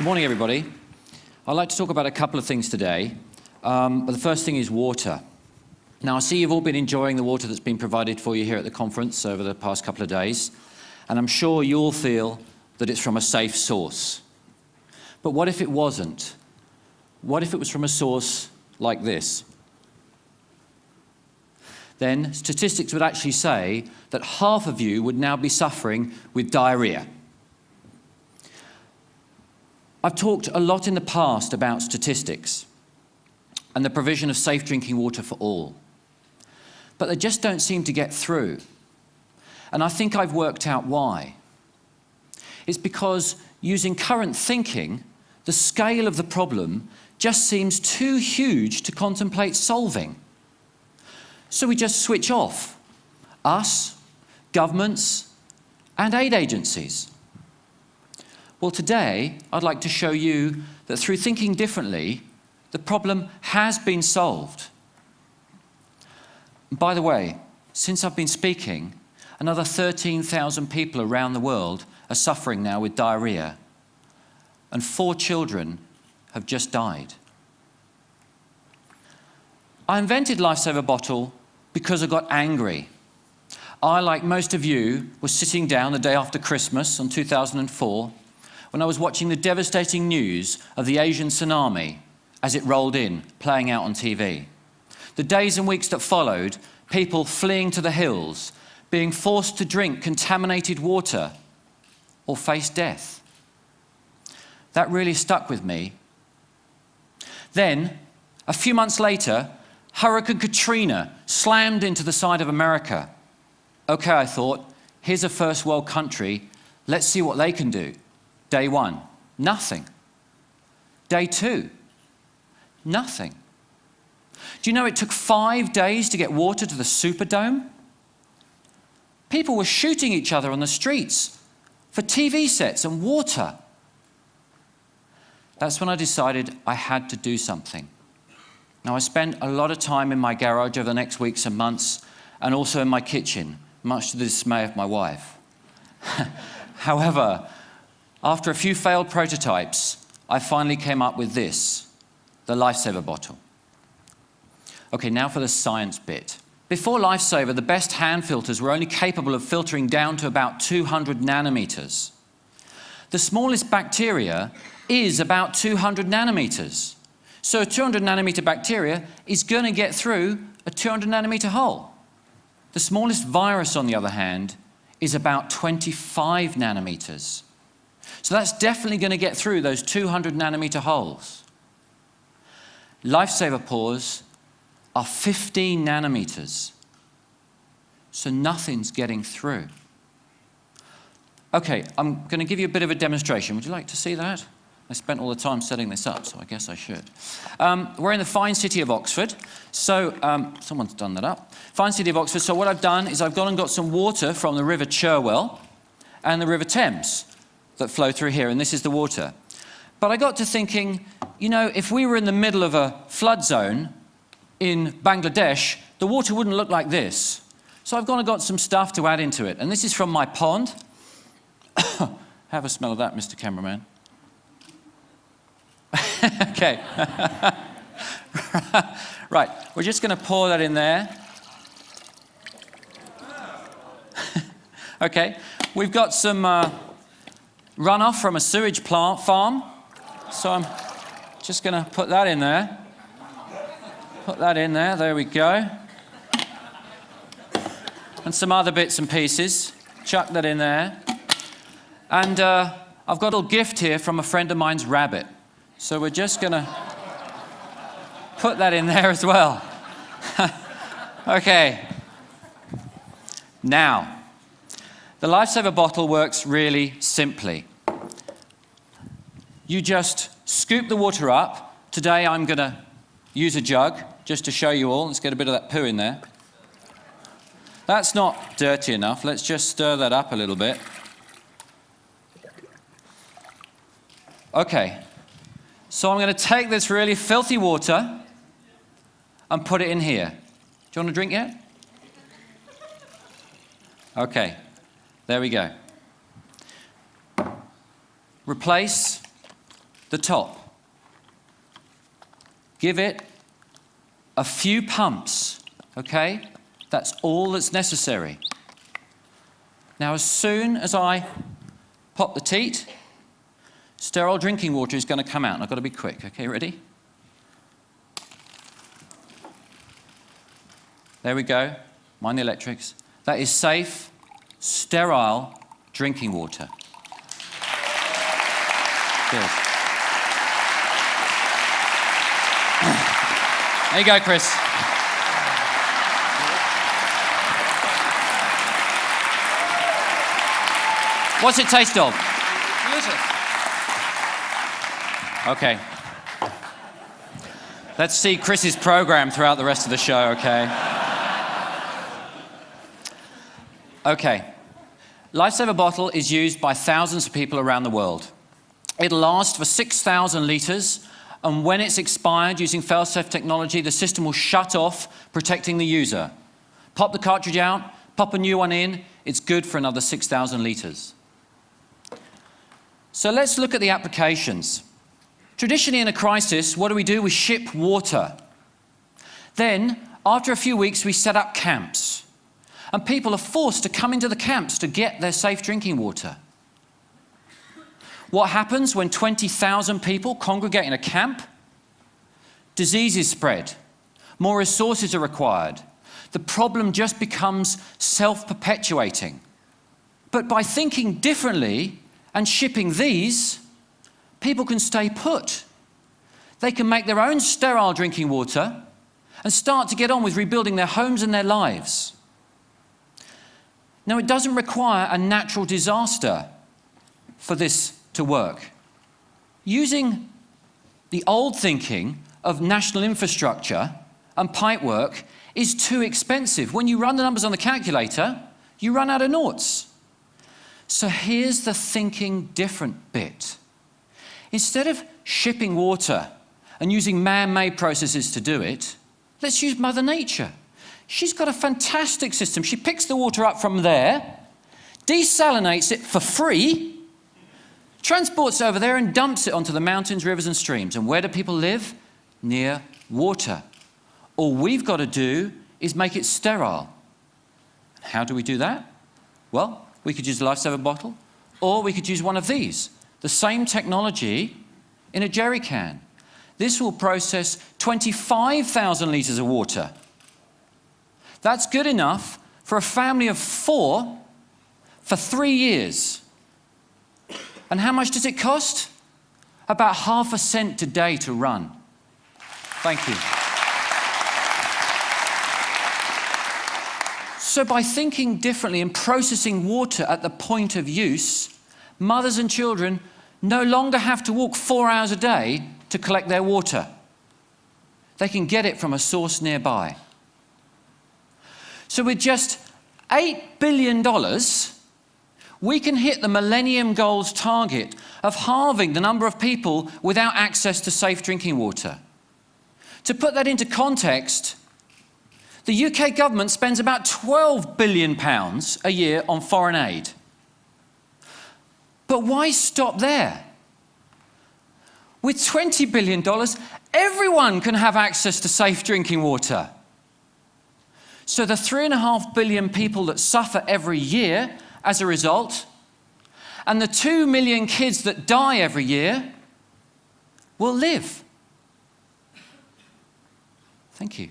Morning, everybody. I'd like to talk about a couple of things today, but the first thing is water. Now, I see you've all been enjoying the water that's been provided for you here at the conference over the past couple of days, and I'm sure you all feel that it's from a safe source. But what if it wasn't? What if it was from a source like this? Then statistics would actually say that half of you would now be suffering with diarrhea. I've talked a lot in the past about statistics and the provision of safe drinking water for all, but they just don't seem to get through. And I think I've worked out why. It's because using current thinking, the scale of the problem just seems too huge to contemplate solving. So we just switch off, us, governments, and aid agencies. Well, today, I'd like to show you that through thinking differently, the problem has been solved. By the way, since I've been speaking, another 13,000 people around the world are suffering now with diarrhea, and 4 children have just died. I invented lifeSEVER bottle because I got angry. I, like most of you, was sitting down the day after Christmas in 2004 when I was watching the devastating news of the Asian tsunami as it rolled in, playing out on TV. The days and weeks that followed, people fleeing to the hills, being forced to drink contaminated water or face death. That really stuck with me. Then, a few months later, Hurricane Katrina slammed into the side of America. Okay, I thought, here's a first world country, let's see what they can do. Day 1, nothing. Day 2, nothing. Do you know it took 5 days to get water to the Superdome? People were shooting each other on the streets for TV sets and water. That's when I decided I had to do something. Now, I spent a lot of time in my garage over the next weeks and months, and also in my kitchen, much to the dismay of my wife. However, after a few failed prototypes, I finally came up with this, the lifeSEVER bottle. Okay, now for the science bit. Before lifeSEVER, the best hand filters were only capable of filtering down to about 200 nanometers. The smallest bacteria is about 200 nanometers. So a 200 nanometer bacteria is going to get through a 200 nanometer hole. The smallest virus, on the other hand, is about 25 nanometers. So that's definitely going to get through those 200 nanometer holes. lifeSEVER pores are 15 nanometers. So nothing's getting through. Okay, I'm going to give you a bit of a demonstration. Would you like to see that? I spent all the time setting this up, so I guess I should. We're in the fine city of Oxford. So, someone's done that up. Fine city of Oxford. So what I've done is I've gone and got some water from the River Cherwell and the River Thames that flow through here, and this is the water. But I got to thinking, you know, if we were in the middle of a flood zone in Bangladesh, the water wouldn't look like this. So I've gone and got some stuff to add into it, and this is from my pond. Have a smell of that, Mr. Cameraman. Okay. Right, we're just going to pour that in there. Okay, we've got some runoff from a sewage plant farm, so I'm just going to put that in there. Put that in there, there we go. And some other bits and pieces. Chuck that in there. And I've got a little gift here from a friend of mine's rabbit. So we're just going to put that in there as well. Okay. Now, the lifeSEVER bottle works really simply. You just scoop the water up. Today I'm going to use a jug just to show you all. Let's get a bit of that poo in there. That's not dirty enough. Let's just stir that up a little bit. Okay. So I'm going to take this really filthy water and put it in here. Do you want a drink yet? Okay, there we go. Replace the top. Give it a few pumps, okay? That's all that's necessary. Now, as soon as I pop the teat, sterile drinking water is going to come out, and I've got to be quick. Okay, ready? There we go. Mind the electrics. That is safe, sterile drinking water. Good. There you go, Chris. What's it taste of? Delicious. Okay. Let's see Chris's program throughout the rest of the show, okay? Okay. lifeSEVER bottle is used by thousands of people around the world. It'll last for 6,000 litres, and when it's expired using fail-safe technology, the system will shut off, protecting the user. Pop the cartridge out, pop a new one in, it's good for another 6,000 litres. So let's look at the applications. Traditionally in a crisis, what do? We ship water. Then, after a few weeks, we set up camps. And people are forced to come into the camps to get their safe drinking water. What happens when 20,000 people congregate in a camp? Diseases spread. More resources are required. The problem just becomes self-perpetuating. But by thinking differently and shipping these, people can stay put. They can make their own sterile drinking water and start to get on with rebuilding their homes and their lives. Now, it doesn't require a natural disaster for this to work. Using the old thinking of national infrastructure and pipework is too expensive. When you run the numbers on the calculator, you run out of noughts. So here's the thinking different bit. Instead of shipping water and using man-made processes to do it, let's use Mother Nature. She's got a fantastic system. She picks the water up from there, desalinates it for free, transports it over there and dumps it onto the mountains, rivers and streams. And where do people live? Near water. All we've got to do is make it sterile. How do we do that? Well, we could use a lifeSEVER bottle, or we could use one of these. The same technology in a jerry can. This will process 25,000 litres of water. That's good enough for a family of 4 for 3 years. And how much does it cost? About ½ a cent today to run. Thank you. So by thinking differently and processing water at the point of use, mothers and children no longer have to walk 4 hours a day to collect their water. They can get it from a source nearby. So with just $8 billion, we can hit the Millennium Goals target of halving the number of people without access to safe drinking water. To put that into context, the UK government spends about £12 billion a year on foreign aid. But why stop there? With $20 billion, everyone can have access to safe drinking water. So the 3.5 billion people that suffer every year as a result, and the 2 million kids that die every year, will live. Thank you.